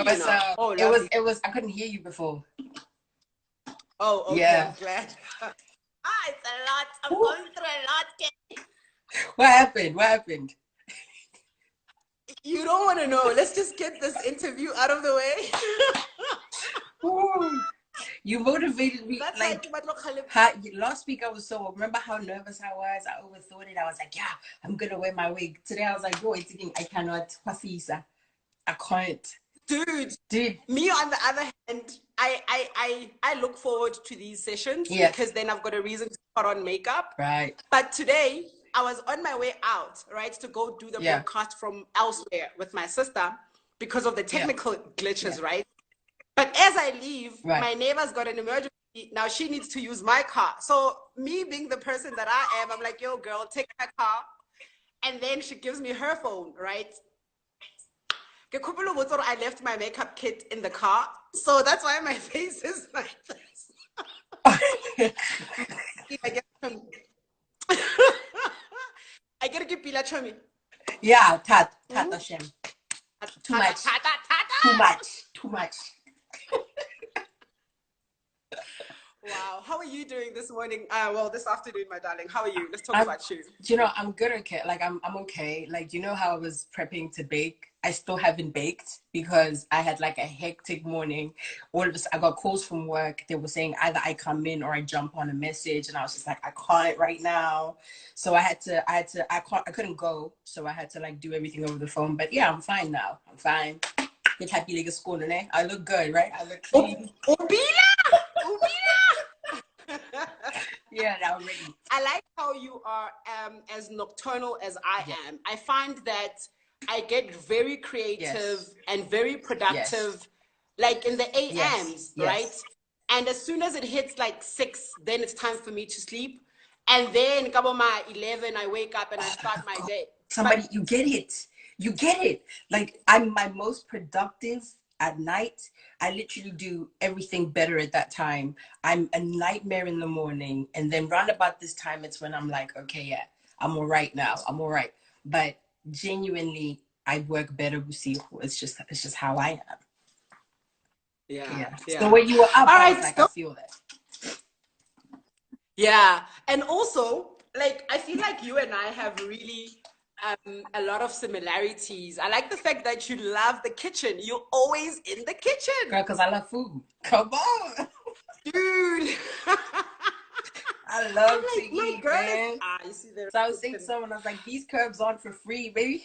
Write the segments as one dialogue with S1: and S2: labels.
S1: you now. Oh, lovely.
S2: It was, I couldn't hear you before.
S1: Oh, okay,
S2: yeah.
S1: I'm glad. It's a lot. I'm going through a lot.
S2: What happened? What happened?
S1: You don't want to know. Let's just get this interview out of the way.
S2: You motivated me.
S1: That's
S2: like last week I was remember how nervous I was? I overthought it. I was like, yeah, I'm gonna wear my wig. Today I was like, boy, I cannot. I can't. Dude.
S1: Me on the other hand, I look forward to these sessions because then I've got a reason to put on makeup.
S2: Right.
S1: But today I was on my way out, right, to go do the broadcast from elsewhere with my sister because of the technical glitches, right? But as I leave, my neighbor's got an emergency. Now she needs to use my car. So me being the person that I am, I'm like, yo, girl, take my car. And then she gives me her phone, right? I left my makeup kit in the car. So that's why my face is like this. I get to give Pila Chomi.
S2: Yeah, Tata Shem. Too much. Too much.
S1: Wow. How are you doing this morning? Well, this afternoon, my darling. How are you? Let's talk about you.
S2: You know, I'm good. Okay. Like, I'm okay. Like, you know how I was prepping to bake? I still haven't baked because I had like a hectic morning. All of a sudden, I got calls from work. They were saying either I come in or I jump on a message. And I was just like, I can't right now. So I couldn't go. So I had to like do everything over the phone. But yeah, I'm fine now. I'm fine. Get happy like a school, eh? I look good, right? I look clean. Yeah, now ready.
S1: I like how you are as nocturnal as I am. I find that I get very creative and very productive, like in the AMs, right? And as soon as it hits like 6, then it's time for me to sleep. And then kaboma 11, I wake up and I start my day.
S2: You get it. You get it. Like, I'm my most productive at night. I literally do everything better at that time. I'm a nightmare in the morning. And then round about this time, it's when I'm like, okay, yeah, I'm all right now. I'm all right. But genuinely, I work better with you. It's just how I am. Yeah. So when you were up, I was like, I feel that.
S1: Yeah. And also, like, I feel like you and I have really a lot of similarities. I like the fact that you love the kitchen. You're always in the kitchen.
S2: Girl, because I love food. Come on.
S1: Dude.
S2: I love to eat, man.
S1: You see there.
S2: So I was saying to someone, I was like, these curbs aren't for free, baby.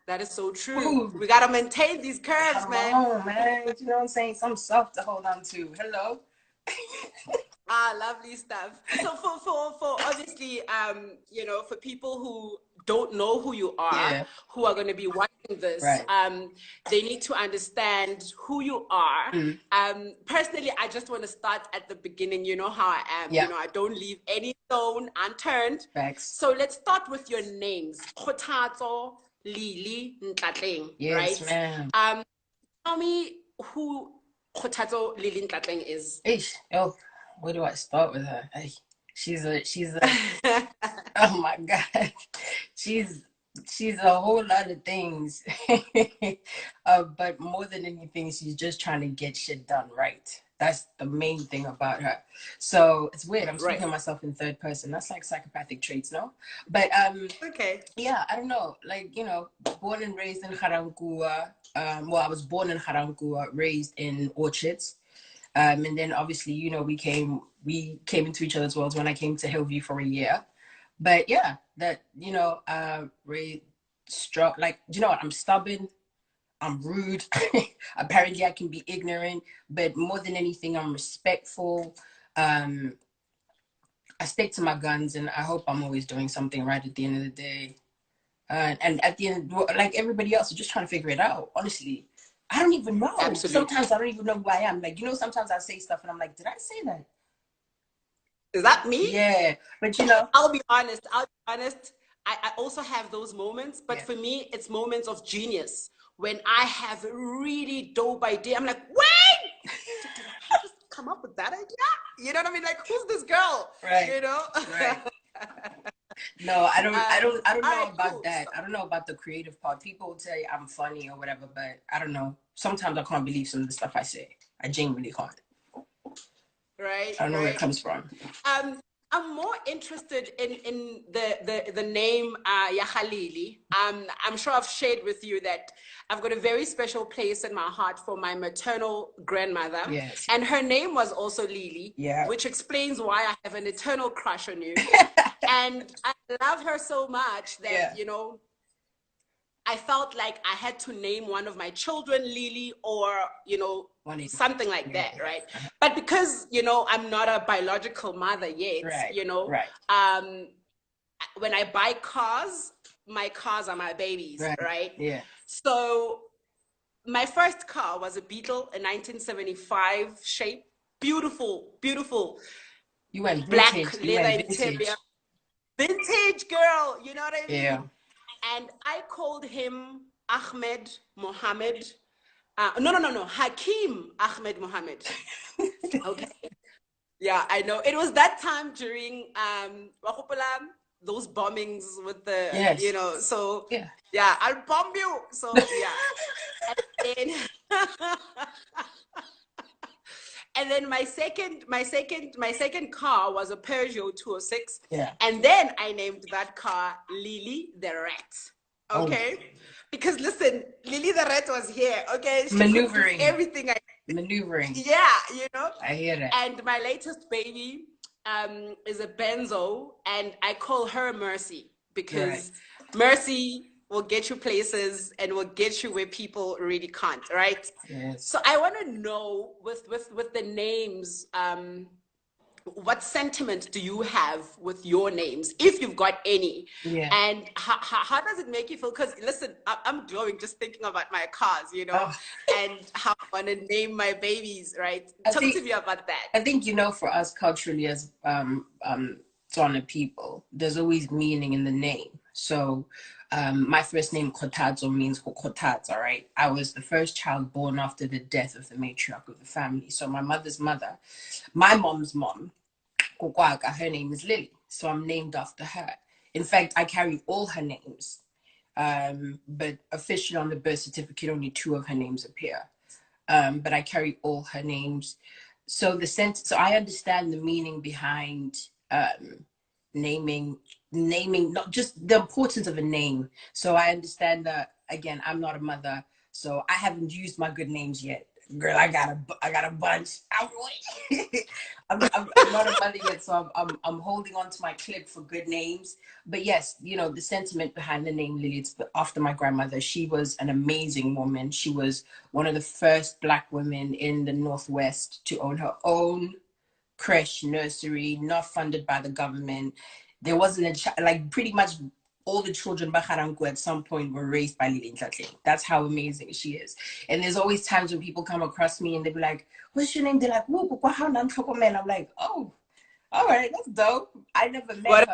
S1: That is so true. We got to maintain these curbs, man.
S2: Come on, man. You know what I'm saying? Some stuff to hold on to. Hello.
S1: Lovely stuff. So for obviously, you know, for people who don't know who you are, who are going to be watching this, they need to understand who you are. Personally, I just want to start at the beginning. You know how I am. You know, I don't leave any stone unturned. So let's start with your names. Kgothatso Lily Ntlatleng, right?
S2: Ma'am.
S1: Tell me who Kgothatso Lily Ntlatleng is.
S2: Where do I start with her? She's a oh my God, she's a whole lot of things. But more than anything, she's just trying to get shit done right. That's the main thing about her. So it's weird. I'm speaking of myself in third person. That's like psychopathic traits, no? But yeah, I don't know. Like, you know, born and raised in Garankuwa. Well, I was born in Garankuwa, raised in Orchards. And then obviously, you know, we came into each other's worlds when I came to Hillview for a year. But yeah, that, you know, really struck, like, you know what, I'm stubborn, I'm rude. Apparently I can be ignorant, but more than anything, I'm respectful. I stick to my guns, and I hope I'm always doing something right at the end of the day. And at the end, like everybody else, I'm just trying to figure it out, honestly. I don't even know. Absolutely. Sometimes I don't even know who I am. Like, you know, sometimes I say stuff and I'm like, did I say that?
S1: Is that me?
S2: Yeah. But, you know.
S1: I'll be honest. I also have those moments. But for me, it's moments of genius. When I have a really dope idea, I'm like, wait! Did I just come up with that idea? You know what I mean? Like, who's this girl?
S2: Right.
S1: You know?
S2: Right. No, I don't
S1: All
S2: know
S1: right,
S2: about
S1: cool.
S2: that. I don't know about the creative part. People will say I'm funny or whatever, but I don't know. Sometimes I can't believe some of the stuff I say. I genuinely can't.
S1: Right,
S2: I don't know where it
S1: right.
S2: comes from.
S1: I'm more interested in the name Yahalili. I'm sure I've shared with you that I've got a very special place in my heart for my maternal grandmother.
S2: Yes.
S1: And her name was also Lily,
S2: Yeah.
S1: which explains why I have an eternal crush on you. And I love her so much that, you know, I felt like I had to name one of my children Lily or, you know, something like that, right? But because, you know, I'm not a biological mother yet, you know, when I buy cars, my cars are my babies, right?
S2: Yeah.
S1: So my first car was a Beetle, a 1975 shape, beautiful, beautiful.
S2: You went
S1: black
S2: vintage.
S1: leather interior. Vintage girl, you know what I mean?
S2: Yeah.
S1: And I called him Ahmed Mohammed. No. Hakeem Ahmed Mohammed. Okay. Yeah, I know. It was that time during those bombings with the, you know, so yeah, I'll bomb you. So yeah. And then, and then my second car was a Peugeot 206.
S2: Yeah.
S1: And then I named that car Lily the Rat. Okay. Oh. Because listen, Lily the Rat was here. Okay. She
S2: maneuvering.
S1: Could do everything.
S2: Maneuvering.
S1: Yeah, you know.
S2: I hear that.
S1: And my latest baby is a Benzo, and I call her Mercy because Mercy will get you places and will get you where people really can't, right?
S2: Yes.
S1: So I want to know with the names, what sentiment do you have with your names, if you've got any? Yeah. And how does it make you feel? Because listen, I'm glowing just thinking about my cars, you know, and how I want to name my babies, right? Talk to me about that.
S2: I think, you know, for us culturally as Tswana people, there's always meaning in the name. So my first name, Kgothatso, means Kgothatsa, right? I was the first child born after the death of the matriarch of the family. So my mother's mother, my mom's mom, her name is Lily. So I'm named after her. In fact, I carry all her names. But officially on the birth certificate, only 2 of her names appear. But I carry all her names. So so I understand the meaning behind naming, not just the importance of a name. So I understand that, again, I'm not a mother, so I haven't used my good names yet. Girl, I got a bunch. I'm not a mother yet, so I'm holding on to my clip for good names. But yes, you know, the sentiment behind the name Lily, it's after my grandmother. She was an amazing woman. She was one of the first Black women in the Northwest to own her own creche nursery, not funded by the government. There wasn't like pretty much all the children Bakarango at some point were raised by Lily Ntlatleng. That's how amazing she is. And there's always times when people come across me and they be like, "What's your name?" They're like, I'm like, "Oh, all right, that's dope." I never met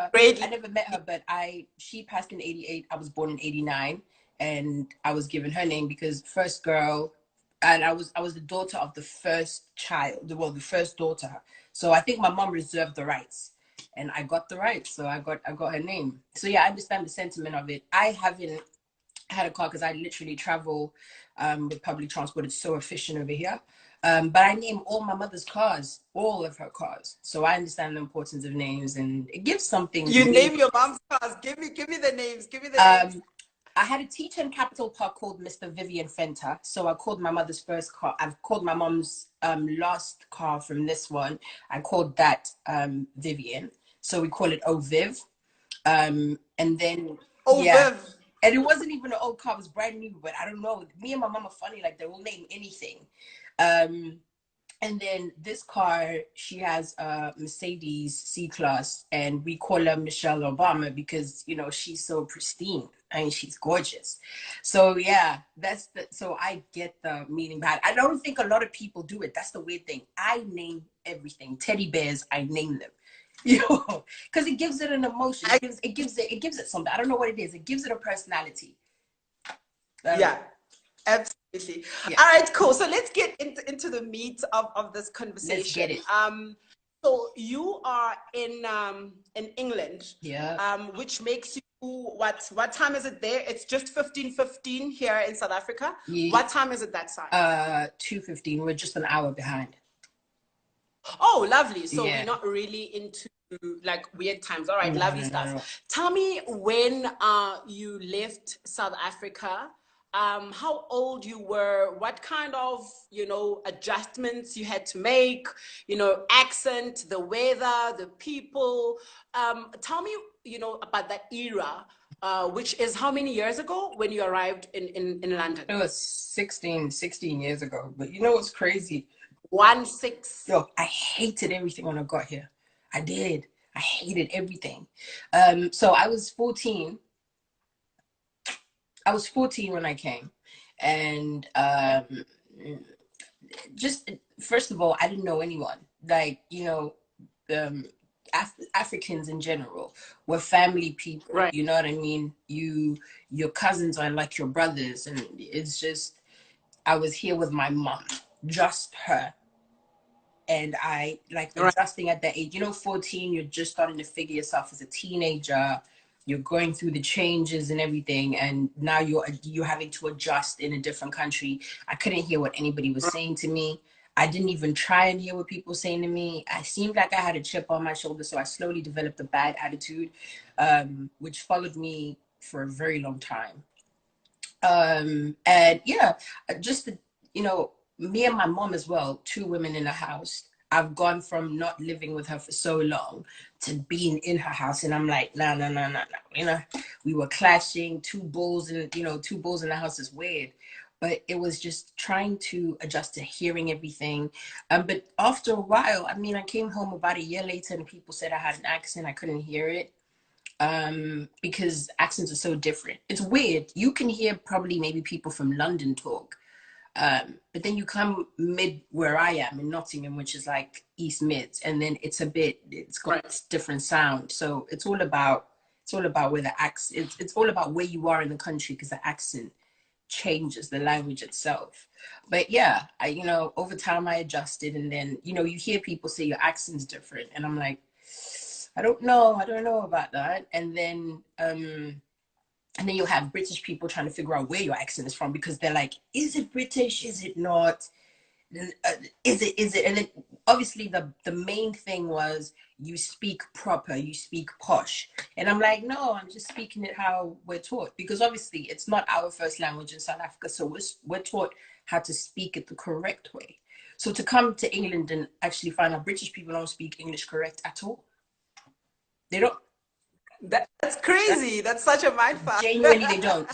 S2: her, but she passed in 88. I was born in 89, and I was given her name because first girl, and I was the daughter of the first child, well, the first daughter. So I think my mom reserved the rights, and I got the rights, so I got her name. So yeah, I understand the sentiment of it. I haven't had a car because I literally travel with public transport. It's so efficient over here. But I name all my mother's cars, all of her cars. So I understand the importance of names, and it gives something.
S1: You name your mom's cars. Give me the names. Give me the names.
S2: I had a teacher in Capital Park called Mr. Vivian Fenter. So I called my mother's first car. I've called my mom's last car from this one. I called that Vivian. So we call it Viv. And then
S1: Viv.
S2: And it wasn't even an old car, it was brand new, but I don't know. Me and my mom are funny, like they will name anything. And then this car, she has a Mercedes C-Class, and we call her Michelle Obama because, you know, she's so pristine and she's gorgeous. So yeah, so I get the meaning behind it. I don't think a lot of people do it. That's the weird thing. I name everything. Teddy bears, I name them. You know, because it gives it an emotion. It gives it something. I don't know what it is. It gives it a personality.
S1: Yeah, absolutely. Yeah. All right, cool. So let's get into the meat of this conversation.
S2: Let's get it.
S1: So you are in England,
S2: Yeah.
S1: which makes you what time is it there? It's just 15:15 here in South Africa.
S2: Yeah.
S1: What time is it that side?
S2: 2:15. We're just an hour behind.
S1: Oh, lovely. So
S2: Yeah.
S1: we're not really into like weird times. All right,
S2: No,
S1: lovely
S2: no,
S1: stuff.
S2: no, no.
S1: Tell me when you left South Africa, how old you were, what kind of, adjustments you had to make, accent, the weather, the people. Tell me, about that era, which is how many years ago when you arrived in London?
S2: It was 16 years ago. But you know what's crazy?
S1: 16.
S2: Yo, I hated everything when I got here. I did. I hated everything. So I was 14. I was 14 when I came. And just, first of all, I didn't know anyone. Like, um, Africans in general were family people.
S1: Right.
S2: You know what I mean? Your cousins are like your brothers. And it's just, I was here with my mom, just her. And I like adjusting at that age, 14, you're just starting to figure yourself as a teenager. You're going through the changes and everything. And now you're having to adjust in a different country. I couldn't hear what anybody was saying to me. I didn't even try and hear what people were saying to me. I seemed like I had a chip on my shoulder. So I slowly developed a bad attitude, which followed me for a very long time. And yeah, just, me and my mom as well, two women in a house. I've gone from not living with her for so long to being in her house, and I'm like, no, no, no, no, no. We were clashing. Two bulls in the house is weird, but it was just trying to adjust to hearing everything. But after a while, I mean, I came home about a year later, and people said I had an accent. I couldn't hear it. Because accents are so different. It's weird. You can hear probably maybe people from London talk, but then you come mid where I am in Nottingham, which is like East Mids, and then it's got a different sound. So it's all about where the accent. It's all about where you are in the country, because the accent changes the language itself. But yeah, over time I adjusted, and then you hear people say your accent's different, and I'm like, I don't know about that. And then you'll have British people trying to figure out where your accent is from, because they're like, is it British? Is it not? Is it? And then obviously the main thing was, you speak proper, you speak posh. And I'm like, no, I'm just speaking it how we're taught, because obviously it's not our first language in South Africa. So we're taught how to speak it the correct way. So to come to England and actually find out British people don't speak English correct at all. They don't.
S1: That's crazy. That's such a mindfuck.
S2: Genuinely, they don't.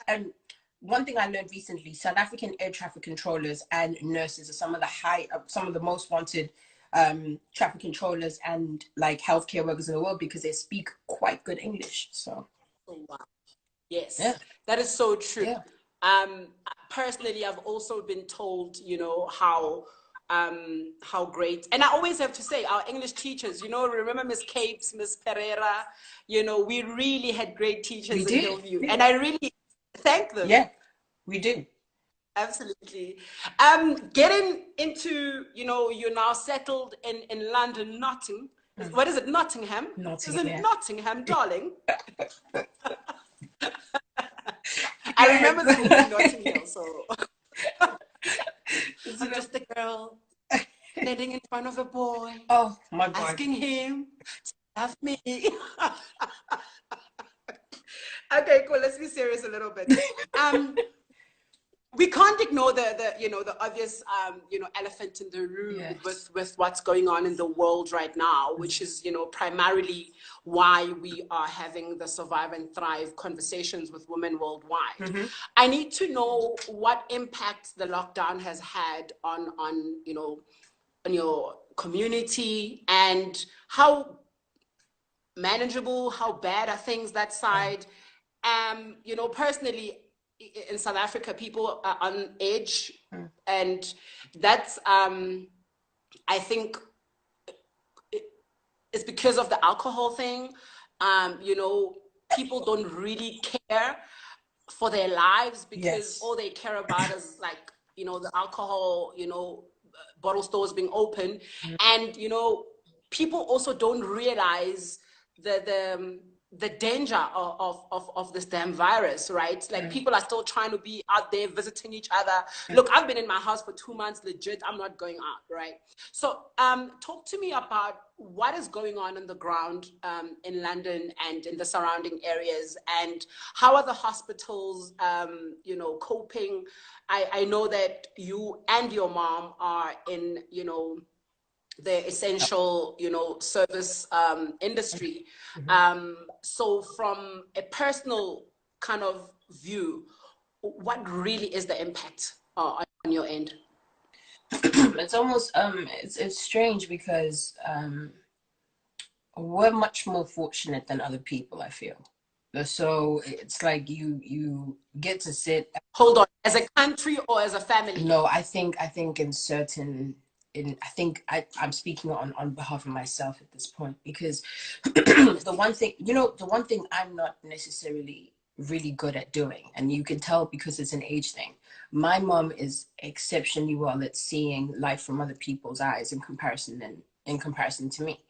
S2: And one thing I learned recently: South African air traffic controllers and nurses are some of the most wanted traffic controllers and like healthcare workers in the world, because they speak quite good English. So,
S1: oh, wow. Yes,
S2: yeah.
S1: that is so true.
S2: Yeah.
S1: Personally, I've also been told, how great, and I always have to say, our English teachers, remember Miss Capes, Miss Pereira, we really had great teachers in Hillview, and I really thank them.
S2: Yeah, we do.
S1: Absolutely. Getting into, you're now settled in London, Nottingham. What is it, Nottingham?
S2: Nottingham,
S1: is it Nottingham, darling? I remember the movie Notting Hill, so I'm just a girl standing in front of a boy.
S2: Oh my God.
S1: Asking him to love me. Okay, cool. Let's be serious a little bit. We can't ignore the obvious elephant in the room. Yes. with what's going on in the world right now, which is primarily why we are having the Survive and Thrive conversations with women worldwide. Mm-hmm. I need to know what impact the lockdown has had on your community, and how manageable, how bad are things that side. Personally, in South Africa, people are on edge, and that's I think it's because of the alcohol thing. People don't really care for their lives, because all they care about is like the alcohol, bottle stores being open, and people also don't realize the danger of this damn virus, right? Like people are still trying to be out there visiting each other. Look, I've been in my house for 2 months, legit. I'm not going out, right? So talk to me about what is going on the ground in London and in the surrounding areas, and how are the hospitals, you know, coping? I know that you and your mom are in, you know, the essential, you know, service industry. So from a personal kind of view, what really is the impact on your end?
S2: It's almost it's strange because we're much more fortunate than other people, I feel. So it's like you get to sit.
S1: Hold on, as a country or as a family?
S2: No, I think in certain I think I'm speaking on behalf of myself at this point, because the one thing, you know, the one thing I'm not necessarily really good at doing, and you can tell because it's an age thing. My mom is exceptionally well at seeing life from other people's eyes in comparison to me.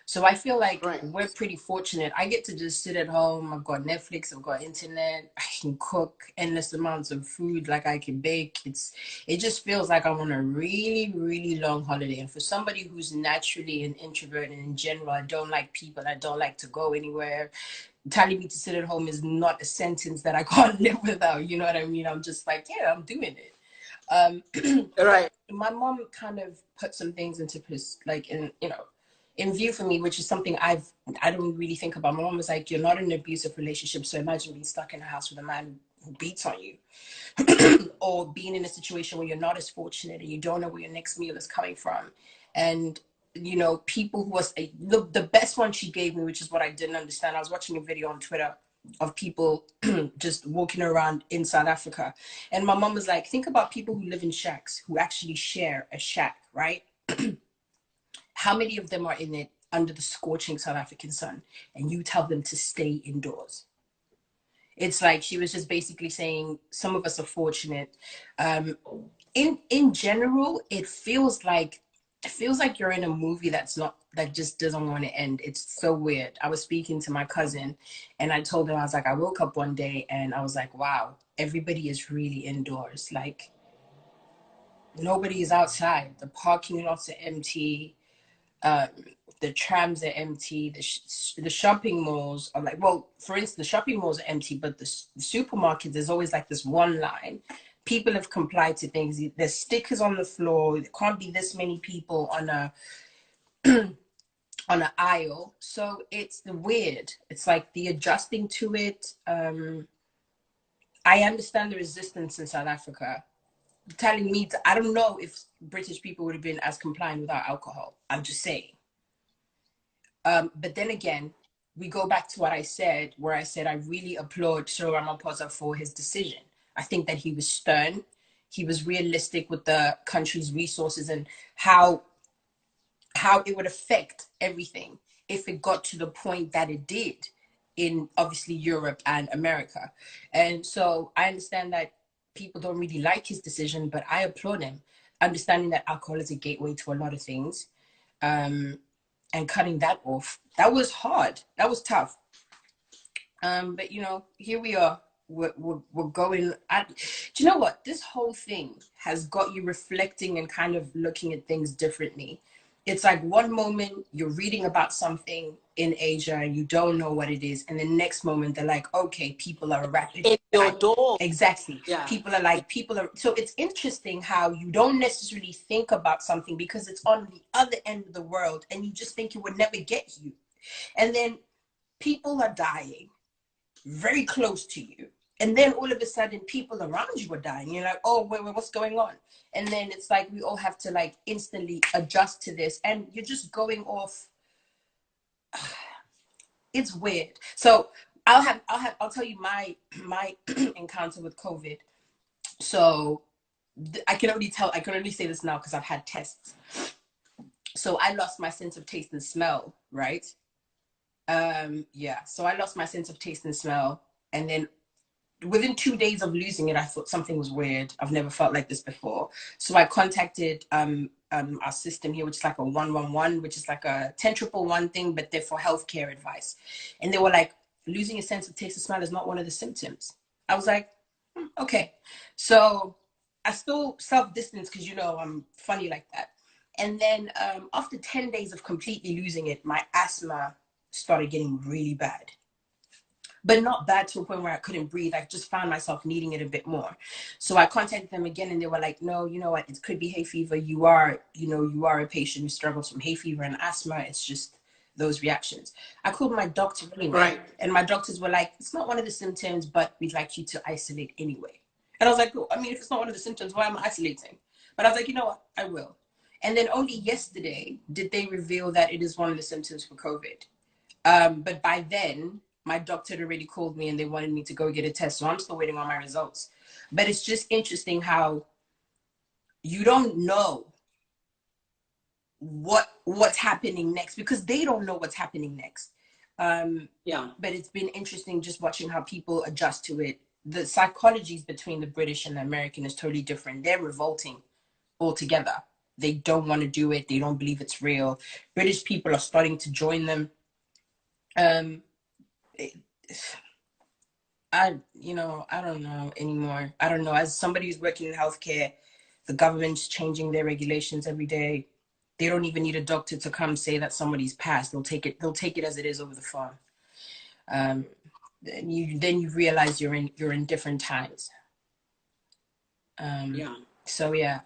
S2: So I feel like we're pretty fortunate. I get to just sit at home. I've got Netflix, I've got internet, I can cook endless amounts of food, like I can bake. It just feels like I'm on a really, really long holiday. And for somebody who's naturally an introvert, and in general, I don't like people, I don't like to go anywhere, telling me to sit at home is not a sentence that I can't live without. You know what I mean? I'm just like, yeah, I'm doing it.
S1: Right.
S2: My mom kind of put some things into like in view for me, which is something I don't really think about. My mom was like, you're not in an abusive relationship, so imagine being stuck in a house with a man who beats on you, or being in a situation where you're not as fortunate and you don't know where your next meal is coming from. And you know, people who was the best one she gave me, which is what I didn't understand. I was watching a video on Twitter of people just walking around in South Africa, and my mom was like, think about people who live in shacks, who actually share a shack, right? How many of them are in it under the scorching South African sun, and you tell them to stay indoors? It's like she was just basically saying some of us are fortunate. In general, it feels like you're in a movie that just doesn't want to end. It's so weird. I was speaking to my cousin, and I told him, I was like, I woke up one day and I was like, wow, everybody is really indoors. Like nobody is outside. The parking lots are empty. The trams are empty. The shopping malls are like, well, for instance, the shopping malls are empty, but the supermarkets, there's always like this one line. People have complied to things. There's stickers on the floor. There can't be this many people on a on an aisle. So it's weird. It's like the adjusting to it. I understand the resistance in South Africa. Telling me I don't know if British people would have been as compliant without alcohol. I'm just saying. But then again, we go back to what I said, where I said I really applaud Cyril Ramaphosa for his decision. I think that he was stern. He was realistic with the country's resources and how it would affect everything if it got to the point that it did in obviously Europe and America. And so I understand that people don't really like his decision, but I applaud him, understanding that alcohol is a gateway to a lot of things. And cutting that off, that was hard. That was tough. But you know, here we are. We're going at, do you know what? This whole thing has got you reflecting and kind of looking at things differently. It's like one moment you're reading about something in Asia and you don't know what it is, and the next moment they're like, okay, people are erratic.
S1: In your door.
S2: Exactly.
S1: Yeah.
S2: People are. So it's interesting how you don't necessarily think about something because it's on the other end of the world and you just think it would never get you. And then people are dying very close to you. And then all of a sudden people around you are dying. You're like, oh, wait, what's going on? And then it's like we all have to like instantly adjust to this. And you're just going off. It's weird. So I'll tell you my encounter with COVID. So I can only say this now because I've had tests. So I lost my sense of taste and smell, right? So I lost my sense of taste and smell. And then within 2 days of losing it, I thought something was weird. I've never felt like this before. So I contacted our system here, which is like a 111, which is like a 10 111 thing, but they're for healthcare advice. And they were like, losing a sense of taste or smell is not one of the symptoms. I was like, okay. So I still self-distance because, you know, I'm funny like that. And then after 10 days of completely losing it, my asthma started getting really bad. But not bad to a point where I couldn't breathe. I just found myself needing it a bit more. So I contacted them again and they were like, no, you know what? It could be hay fever. You are a patient who struggles from hay fever and asthma. It's just those reactions. I called my doctor anyway.
S1: Right.
S2: And my doctors were like, it's not one of the symptoms, but we'd like you to isolate anyway. And I was like, I mean, if it's not one of the symptoms, why am I isolating? But I was like, you know what? I will. And then only yesterday did they reveal that it is one of the symptoms for COVID. But by then, my doctor had already called me and they wanted me to go get a test. So I'm still waiting on my results. But it's just interesting how you don't know what's happening next because they don't know what's happening next.
S1: Yeah.
S2: But it's been interesting just watching how people adjust to it. The psychologies between the British and the American is totally different. They're revolting altogether. They don't want to do it. They don't believe it's real. British people are starting to join them. I don't know anymore. I don't know. As somebody who's working in healthcare, the government's changing their regulations every day. They don't even need a doctor to come say that somebody's passed. They'll take it as it is over the phone. Then you realize you're in different times.
S1: Yeah.
S2: So yeah.